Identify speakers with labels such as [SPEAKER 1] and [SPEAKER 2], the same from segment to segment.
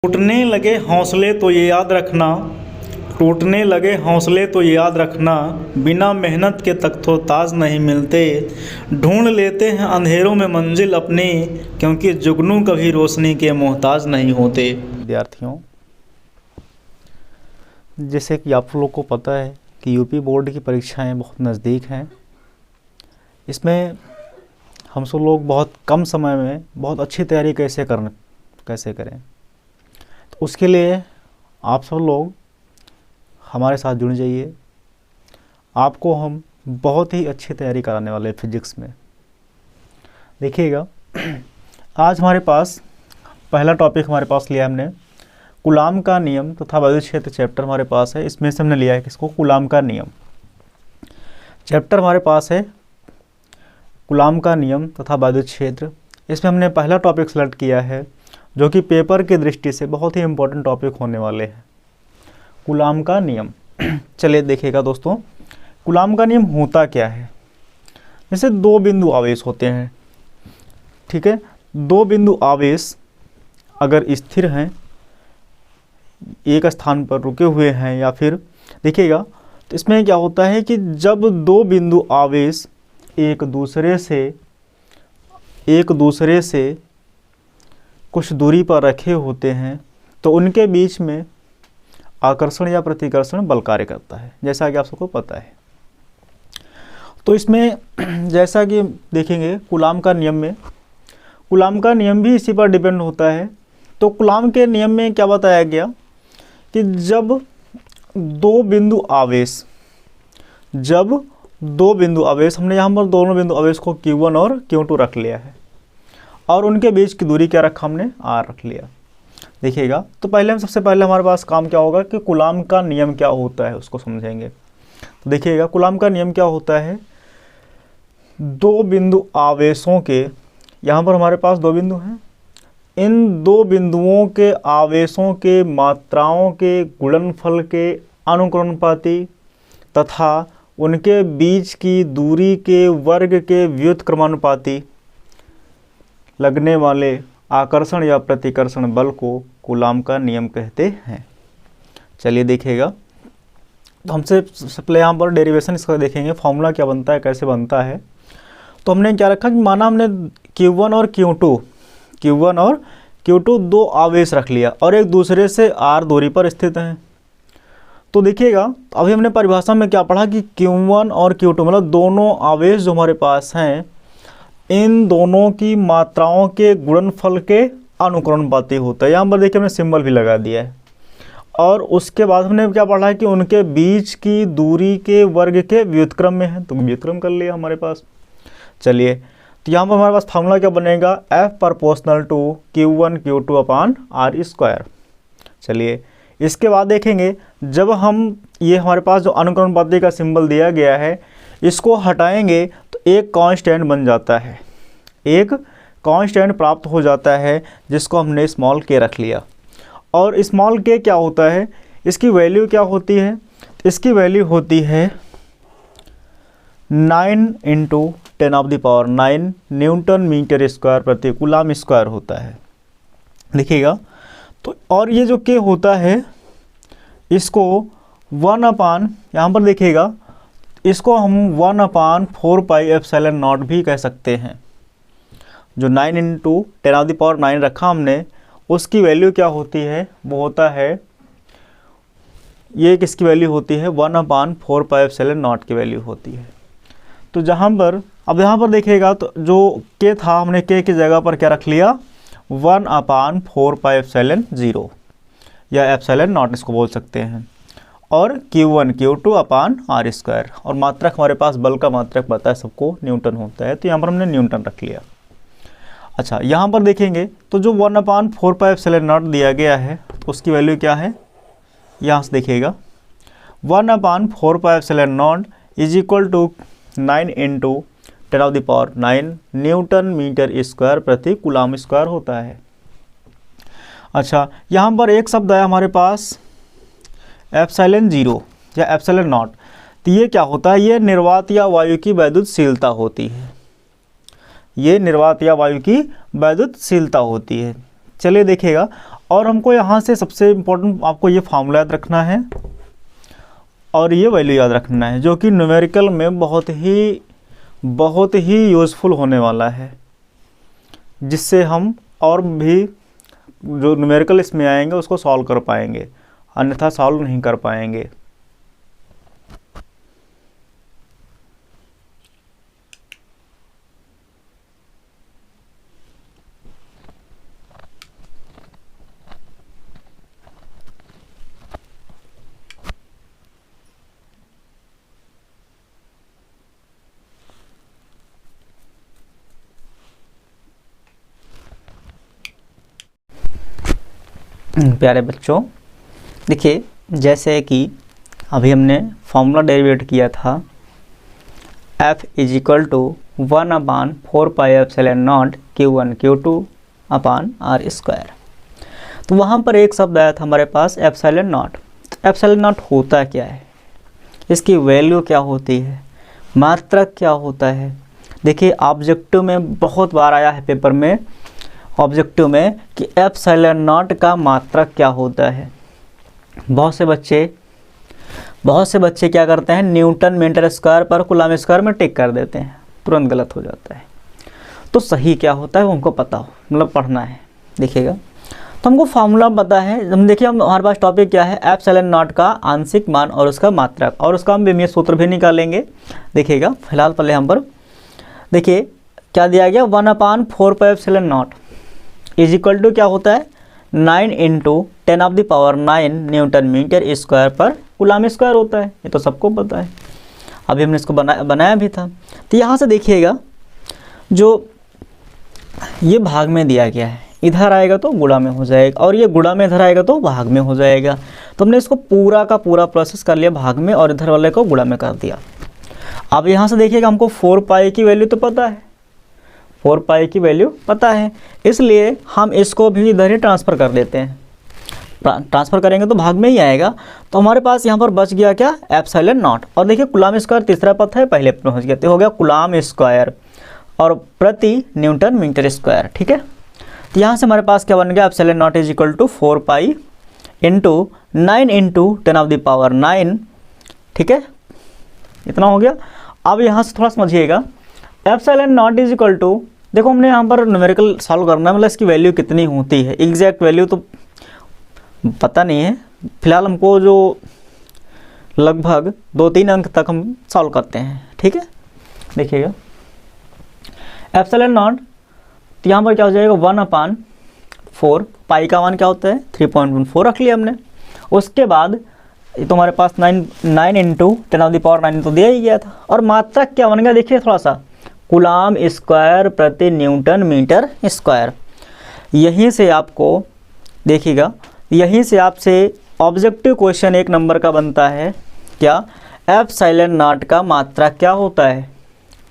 [SPEAKER 1] टूटने लगे हौसले तो ये याद रखना, टूटने लगे हौसले तो ये याद रखना, बिना मेहनत के तख्तो ताज नहीं मिलते। ढूंढ लेते हैं अंधेरों में मंजिल अपनी, क्योंकि जुगनू कभी रोशनी के मोहताज नहीं होते। विद्यार्थियों, जैसे कि आप लोग को पता है कि यूपी बोर्ड की परीक्षाएं बहुत नज़दीक हैं। इसमें हम सब लोग बहुत कम समय में बहुत अच्छी तैयारी कैसे करें, तो उसके लिए आप सब लोग हमारे साथ जुड़ जाइए। आपको हम बहुत ही अच्छी तैयारी कराने वाले फिजिक्स में। देखिएगा, आज हमारे पास पहला टॉपिक हमारे पास लिया हमने कूलाम का नियम तथा वैद्युत क्षेत्र चैप्टर हमारे पास है। इसमें से हमने लिया है किसको, कूलाम का नियम। चैप्टर हमारे पास है कूलाम का नियम तथा वैद्युत क्षेत्र। इसमें हमने पहला टॉपिक सेलेक्ट किया है जो कि पेपर की दृष्टि से बहुत ही इम्पोर्टेंट टॉपिक होने वाले हैं, कूलाम का नियम। चलिए देखिएगा दोस्तों, कूलाम का नियम होता क्या है। जैसे दो बिंदु आवेश होते हैं, ठीक है। दो बिंदु आवेश अगर स्थिर हैं, एक स्थान पर रुके हुए हैं, या फिर देखिएगा तो इसमें क्या होता है कि जब दो बिंदु आवेश एक दूसरे से कुछ दूरी पर रखे होते हैं तो उनके बीच में आकर्षण या प्रतिकर्षण बल कार्य करता है, जैसा कि आप सबको पता है। तो इसमें जैसा कि देखेंगे कूलाम का नियम में, कूलाम का नियम भी इसी पर डिपेंड होता है। तो कूलाम के नियम में क्या बताया गया कि जब दो बिंदु आवेश हमने यहाँ पर दोनों बिंदु आवेश को Q1 और Q2 रख लिया है और उनके बीच की दूरी क्या रखा हमने, R रख लिया। देखिएगा, तो सबसे पहले हमारे पास काम क्या होगा कि कूलाम का नियम क्या होता है उसको समझेंगे। तो देखिएगा, कूलाम का नियम क्या होता है, दो बिंदु आवेशों के, यहाँ पर हमारे पास दो बिंदु हैं, इन दो बिंदुओं के आवेशों के मात्राओं के गुणनफल के अनुक्रमानुपाती तथा उनके बीच की दूरी के वर्ग के व्युत्क्रमानुपाती लगने वाले आकर्षण या प्रतिकर्षण बल को कूलाम का नियम कहते हैं। चलिए देखिएगा, तो हमसे पहले यहाँ पर डेरिवेशन इसका देखेंगे, फॉर्मूला क्या बनता है, कैसे बनता है। तो हमने क्या रखा कि माना हमने Q1 और Q2 दो आवेश रख लिया और एक दूसरे से R दूरी पर स्थित हैं। तो देखिएगा, अभी हमने परिभाषा में क्या पढ़ा कि Q1 और Q2 मतलब दोनों आवेश जो हमारे पास हैं, इन दोनों की मात्राओं के गुणनफल के अनुक्रमानुपाती होता है। यहाँ पर देखिए हमने सिंबल भी लगा दिया है। और उसके बाद हमने क्या पढ़ा है कि उनके बीच की दूरी के वर्ग के व्युत्क्रम में है, तो व्युत्क्रम कर लिया हमारे पास। चलिए, तो यहाँ पर हमारे पास फार्मूला क्या बनेगा, F proportional to Q1 Q2 upon R square. चलिए, इसके बाद देखेंगे जब हम ये हमारे पास जो अनुक्रमानुपाती का सिंबल दिया गया है इसको हटाएंगे तो एक कांस्टेंट बन जाता है, एक कांस्टेंट प्राप्त हो जाता है जिसको हमने स्मॉल के रख लिया। और स्मॉल के क्या होता है, इसकी वैल्यू क्या होती है, इसकी वैल्यू होती है 9 × 10⁹ न्यूटन मीटर स्क्वायर प्रति कूलाम स्क्वायर होता है। देखिएगा, तो और ये जो के होता है इसको 1/, यहाँ पर देखिएगा इसको हम 1/4πε0 भी कह सकते हैं। जो 9 × 10⁹ रखा हमने उसकी वैल्यू क्या होती है, वो होता है, ये किसकी वैल्यू होती है, 1/4πε0 की वैल्यू होती है। तो जहाँ पर अब यहाँ पर देखिएगा तो जो के था हमने के की जगह पर क्या रख लिया, 1/4πε0 या ε0 इसको बोल सकते हैं, और Q1 Q2 upon R square. और मात्रक हमारे पास बल का मात्रक पता है सबको, न्यूटन होता है, तो यहाँ पर हमने न्यूटन रख लिया। अच्छा, यहाँ पर देखेंगे तो जो 1/4πε0 दिया गया है उसकी वैल्यू क्या है, यहाँ से देखिएगा 1/4πε0 is equal to 9 × 10⁹ newton metre square प्रति कूलाम स्क्वायर होता है। अच्छा, यहाँ पर एक शब्द है हमारे पास ε0 या ε0। तो ये क्या होता है, ये निर्वात या वायु की वैद्युतशीलता होती है, ये निर्वात या वायु की वैद्युतशीलता होती है। चलिए देखिएगा, और हमको यहाँ से सबसे इम्पोर्टेंट आपको ये फार्मूला याद रखना है और ये वैल्यू याद रखना है, जो कि न्यूमेरिकल में बहुत ही यूज़फुल होने वाला है, जिससे हम और भी जो न्यूमेरिकल इसमें आएंगे उसको सॉल्व कर पाएंगे, अन्यथा सॉल्व नहीं कर पाएंगे। प्यारे बच्चों, देखिए जैसे कि अभी हमने फॉर्मूला डेरिवेट किया था f is equal to 1/4πε0 Q1 Q2 upon R square. तो वहाँ पर एक शब्द आया था हमारे पास एप्सिलॉन नॉट। एप्सिलॉन नॉट होता क्या है, इसकी वैल्यू क्या होती है, मात्रक क्या होता है। देखिए ऑब्जेक्टिव में बहुत बार आया है पेपर में, ऑब्जेक्टिव में कि एप्सिलॉन नॉट का मात्रक क्या होता है। बहुत से बच्चे क्या करते हैं, न्यूटन मीटर स्क्वायर पर कूलम स्क्वायर में टिक कर देते हैं, तुरंत गलत हो जाता है। तो सही क्या होता है वो हमको पता हो, मतलब पढ़ना है। देखिएगा तो हमको फार्मूला पता है। हम देखिए हमारे पास टॉपिक क्या है, एप्सिलॉन नॉट का आंशिक मान और उसका मात्रक, और उसका हम विमीय सूत्र भी निकालेंगे। देखिएगा फिलहाल पहले हम पर देखिए क्या दिया गया, 1/4πε0 इज इक्वल टू क्या होता है, 9 × 10⁹ न्यूटन मीटर स्क्वायर पर कूलम स्क्वायर होता है। ये तो सबको पता है, अभी हमने इसको बनाया भी था। तो यहाँ से देखिएगा जो ये भाग में दिया गया है, इधर आएगा तो गुणा में हो जाएगा, और ये गुणा में इधर आएगा तो भाग में हो जाएगा। तो हमने इसको पूरा का पूरा प्रोसेस कर लिया भाग में, और इधर वाले को गुणा में कर दिया। अब यहाँ से देखिएगा हमको 4π की वैल्यू तो पता है, 4π की वैल्यू पता है, इसलिए हम इसको भी इधर ही ट्रांसफ़र कर देते हैं। ट्रांसफ़र करेंगे तो भाग में ही आएगा। तो हमारे पास यहाँ पर बच गया क्या, एप्सिलॉन नॉट। और देखिए कूलम स्क्वायर तीसरा पद है, पहले पहुँच गया, तो हो गया कूलम स्क्वायर और प्रति न्यूटन मीटर स्क्वायर। ठीक है, तो यहाँ से हमारे पास क्या बन गया, epsilon not is equal to 4π × 9 × 10⁹। ठीक है, इतना हो गया। अब यहाँ से थोड़ा समझिएगा, epsilon not is equal to, देखो हमने यहाँ पर न्यूमेरिकल सॉल्व करना है, मतलब इसकी वैल्यू कितनी होती है, एग्जैक्ट वैल्यू तो पता नहीं है। फिलहाल हमको जो लगभग 2-3 अंक तक हम सॉल्व करते हैं। ठीक है, देखिएगा एप्सिलॉन नॉट, तो यहाँ पर क्या हो जाएगा, 1/4, पाई का मान क्या होता है 3.14 रख लिया हमने। उसके बाद ये तो हमारे पास 9 × 10⁹ तो दिया ही गया था। और मात्रक क्या बन गया, देखिए थोड़ा सा, कूलम स्क्वायर प्रति न्यूटन मीटर स्क्वायर। यहीं से आपको देखिएगा, यहीं से आपसे ऑब्जेक्टिव क्वेश्चन 1 नंबर का बनता है क्या, एप्सिलॉन नॉट का मात्रक क्या होता है,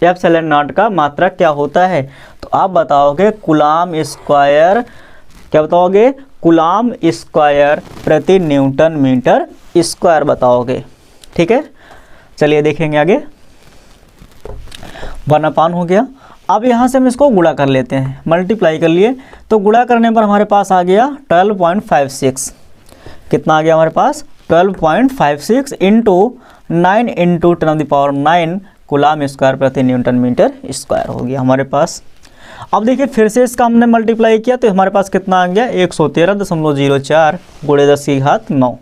[SPEAKER 1] एप्सिलॉन नॉट का मात्रक क्या होता है। तो आप बताओगे कूलम स्क्वायर, क्या बताओगे, कूलम स्क्वायर प्रति न्यूटन मीटर स्क्वायर बताओगे। ठीक है, चलिए देखेंगे आगे। 1/, हो गया। अब यहाँ से हम इसको गुणा कर लेते हैं, मल्टीप्लाई कर लिए, तो गुणा करने पर हमारे पास आ गया 12.56। कितना आ गया हमारे पास, 12.56 × 9 × 10⁹ कूलम स्क्वायर प्रति न्यूटन मीटर स्क्वायर हो गया हमारे पास। अब देखिए फिर से इसका हमने मल्टीप्लाई किया तो हमारे पास कितना आ गया, 113.04 × 10⁹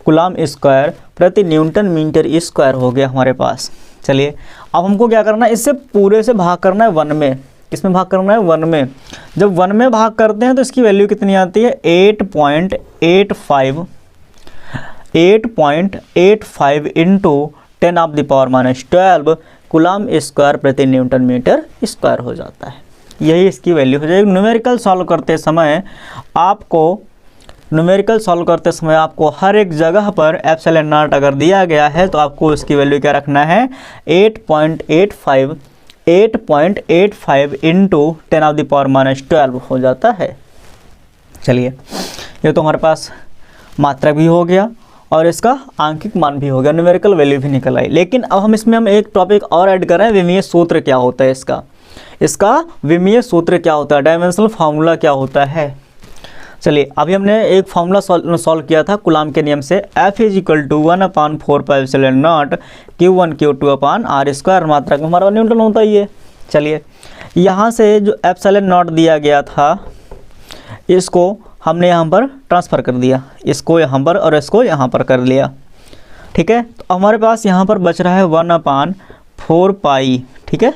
[SPEAKER 1] कूलम स्क्वायर प्रति न्यूटन मीटर स्क्वायर हो गया हमारे पास। चलिए अब हमको क्या करना है, इससे पूरे से भाग करना है 1 में। किसमें भाग करना है, 1 में। जब 1 में भाग करते हैं तो इसकी वैल्यू कितनी आती है, 8.85 × 10⁻⁻12 कूलम स्क्वायर प्रति न्यूटन मीटर स्क्वायर हो जाता है। यही इसकी वैल्यू हो जाएगी। न्यूमेरिकल सॉल्व करते समय आपको हर एक जगह पर एप्सिलॉन नॉट अगर दिया गया है तो आपको उसकी वैल्यू क्या रखना है, 8.85 × 10⁻⁻12 हो जाता है। चलिए ये तो हमारे पास मात्रक भी हो गया और इसका आंकिक मान भी हो गया, न्यूमेरिकल वैल्यू भी निकल आई। लेकिन अब हम इसमें एक टॉपिक और ऐड कर रहे हैं, विमीय सूत्र क्या होता है इसका विमीय सूत्र क्या होता है, डायमेंशनल फार्मूला क्या होता है।
[SPEAKER 2] चलिए अभी हमने एक फॉर्मूला सॉल्व किया था कूलॉम के नियम से, F is equal to 1/4πε0 Q1 Q2 upon R square, मात्रक में हमारा न्यूटन होता ही है। चलिए यहाँ से जो ε0 दिया गया था इसको हमने यहाँ पर ट्रांसफ़र कर दिया, इसको यहाँ पर और इसको यहाँ पर कर लिया, ठीक है। तो हमारे पास यहाँ पर बच रहा है 1/4π, ठीक है।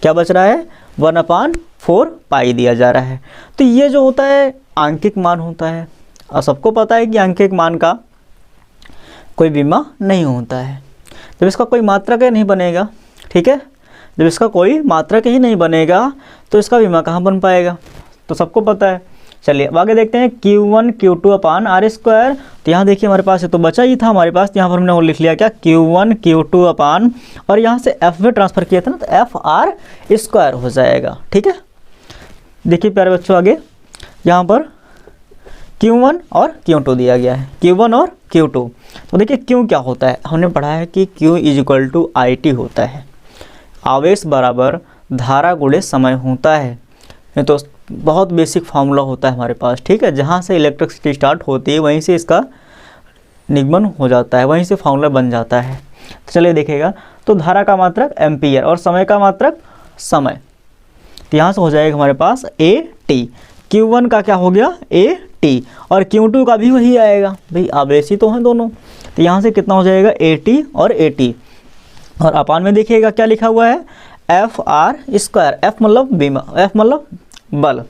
[SPEAKER 2] क्या बच रहा है? 1/4π दिया जा रहा है। तो ये जो होता है आंकिक मान होता है, और सबको पता है कि आंकिक मान का कोई बीमा नहीं होता है। जब इसका कोई मात्रक नहीं बनेगा, ठीक है, जब इसका कोई मात्रक ही नहीं बनेगा तो इसका बीमा कहाँ बन पाएगा, तो सबको पता है। चलिए अब आगे देखते हैं Q1 Q2 upon R square. तो यहाँ देखिए हमारे पास ये तो बचा ही था हमारे पास, यहाँ पर हमने वो लिख लिया क्या, Q1 Q2 अपान, और यहाँ से F में ट्रांसफ़र किया था ना, तो F आर स्क्वायर हो जाएगा, ठीक है। देखिए प्यारे बच्चों आगे यहाँ पर Q1 और Q2 दिया गया है, Q1 और Q2। तो देखिए Q क्या होता है, हमने पढ़ा है कि Q is equal to IT होता है, आवेश बराबर धारा गुणे समय होता है। ये तो बहुत बेसिक फार्मूला होता है हमारे पास, ठीक है। जहाँ से इलेक्ट्रिसिटी स्टार्ट होती है वहीं से इसका निगमन हो जाता है, वहीं से फार्मूला बन जाता है। तो चलिए देखिएगा, तो धारा का मात्रक एम्पियर और समय का मात्रक समय, तो यहाँ से हो जाएगा हमारे पास AT। Q1 का क्या हो गया, AT, और Q2 का भी वही आएगा, भाई आवेशी तो हैं दोनों। तो यहाँ से कितना हो जाएगा, AT और AT, और अपान में देखिएगा क्या लिखा हुआ है, F आर स्क्वायर। F मतलब बीमा, F मतलब बल,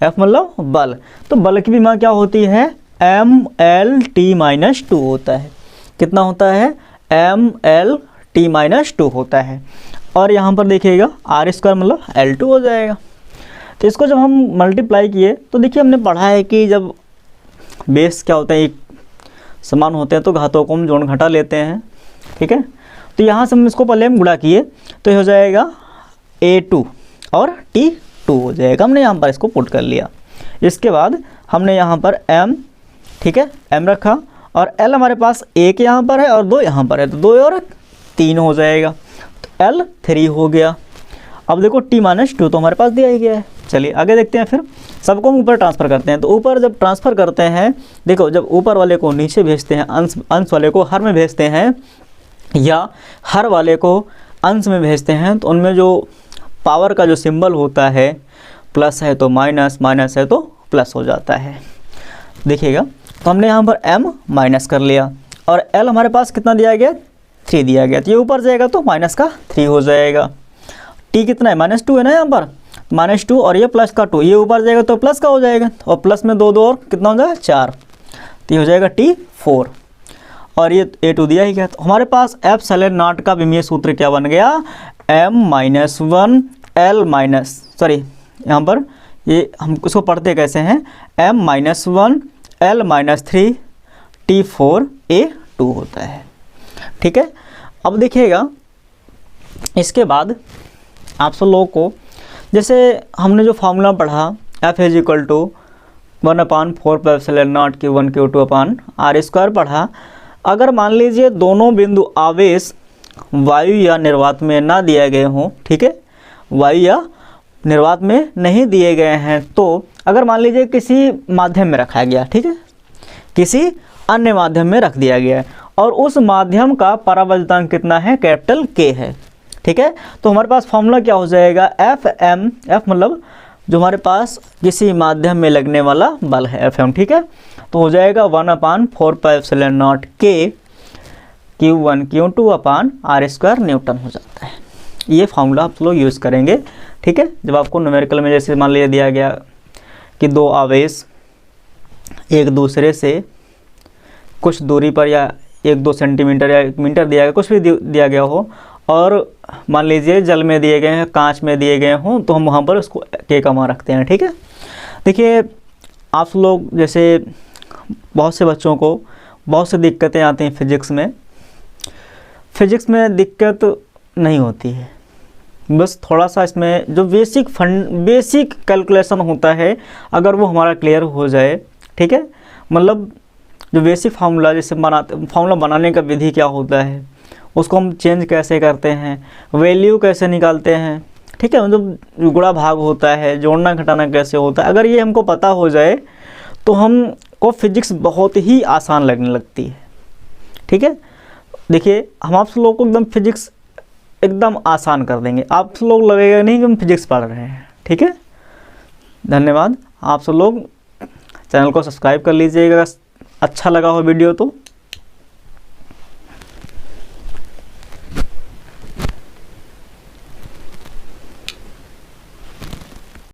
[SPEAKER 2] F मतलब बल। तो बल की बीमा क्या होती है, MLT-2 होता है। कितना होता है, MLT-2 होता है। और यहाँ पर देखिएगा आर स्क्वायर मतलब L2 हो जाएगा। तो इसको जब हम मल्टीप्लाई किए तो देखिए हमने पढ़ा है कि जब बेस क्या होता है, एक समान होते हैं तो घातों को हम जोड़ घटा लेते हैं, ठीक है। तो यहाँ से हम इसको पहले हम गुणा किए तो ये हो जाएगा A2 और T2 हो जाएगा, हमने यहाँ पर इसको पुट कर लिया। इसके बाद हमने यहाँ पर M, ठीक है, M रखा, और L हमारे पास 1 यहाँ पर है और 2 यहाँ पर है, तो 2 और 3 हो जाएगा, तो L 3 हो गया। अब देखो T-2 तो हमारे पास दिया ही गया है। चलिए आगे देखते हैं, फिर सबको हम ऊपर ट्रांसफ़र करते हैं। तो ऊपर जब ट्रांसफ़र करते हैं, देखो जब ऊपर वाले को नीचे भेजते हैं, अंश वाले को हर में भेजते हैं, या हर वाले को अंश में भेजते हैं, तो उनमें जो पावर का जो सिंबल होता है, प्लस है तो माइनस, माइनस है तो प्लस हो जाता है। देखिएगा, तो हमने यहाँ पर M माइनस कर लिया, और L हमारे पास कितना दिया गया, 3 दिया गया, तो ये ऊपर जाएगा तो माइनस का 3 हो जाएगा। T कितना है, -2 है ना यहाँ पर, -2, और ये प्लस का 2, ये ऊपर जाएगा तो प्लस का हो जाएगा, और प्लस में 2 2 और कितना हो जाएगा, 4, तो ये हो जाएगा T4, और ये A2 दिया ही गया। तो हमारे पास ε0 का विमीय सूत्र क्या बन गया, M-1 L माइनस, सॉरी यहाँ पर ये हम इसको पढ़ते कैसे हैं, M-1 L-3 T4 A2 होता है, ठीक है। अब देखिएगा इसके बाद आप सब लोगों को, जैसे हमने जो फार्मूला पढ़ा F is equal to 1/4πε0 Q1 Q2 upon R square पढ़ा। अगर मान लीजिए दोनों बिंदु आवेश वायु या निर्वात में ना दिए गए हों, ठीक है, वायु या निर्वात में नहीं दिए गए हैं, तो अगर मान लीजिए किसी माध्यम में रखा गया, ठीक है, किसी अन्य माध्यम में रख दिया गया है, और उस माध्यम का परावैद्युतांक कितना है, कैपिटल K है, ठीक है। तो हमारे पास फॉर्मूला क्या हो जाएगा, F मतलब जो हमारे पास किसी माध्यम में लगने वाला बल है, Fm, ठीक है। तो हो जाएगा 1/4πε0 K Q1 Q2 upon R square newton हो जाता है। ये फार्मूला आप लोग यूज़ करेंगे, ठीक है। जब आपको न्यूमेरिकल में जैसे मान लिया दिया गया कि दो आवेश एक दूसरे से कुछ दूरी पर, या 1-2 सेंटीमीटर या 1 मीटर दिया गया, कुछ भी दिया गया हो, और मान लीजिए जल में दिए गए हैं, कांच में दिए गए हों, तो हम वहाँ पर उसको K का मान रखते हैं, ठीक है। देखिए आप लोग जैसे बहुत से बच्चों को बहुत सी दिक्कतें आती हैं फिजिक्स में दिक्कत नहीं होती है, बस थोड़ा सा इसमें जो बेसिक कैलकुलेशन होता है, अगर वो हमारा क्लियर हो जाए, ठीक है, मतलब जो बेसिक फार्मूला जैसे फार्मूला बनाने का विधि क्या होता है, उसको हम चेंज कैसे करते हैं, वैल्यू कैसे निकालते हैं, ठीक है, मतलब गुणा भाग होता है, जोड़ना घटाना कैसे होता है, अगर ये हमको पता हो जाए तो हमको फिजिक्स बहुत ही आसान लगने लगती है। ठीक है, देखिए हम आप लोगों को एकदम फिजिक्स एकदम आसान कर देंगे, आप लोग लगेगा नहीं कि हम फिजिक्स पढ़ रहे हैं। ठीक है, धन्यवाद। आप सब लोग चैनल को सब्सक्राइब कर लीजिएगा, अच्छा लगा हो वीडियो तो।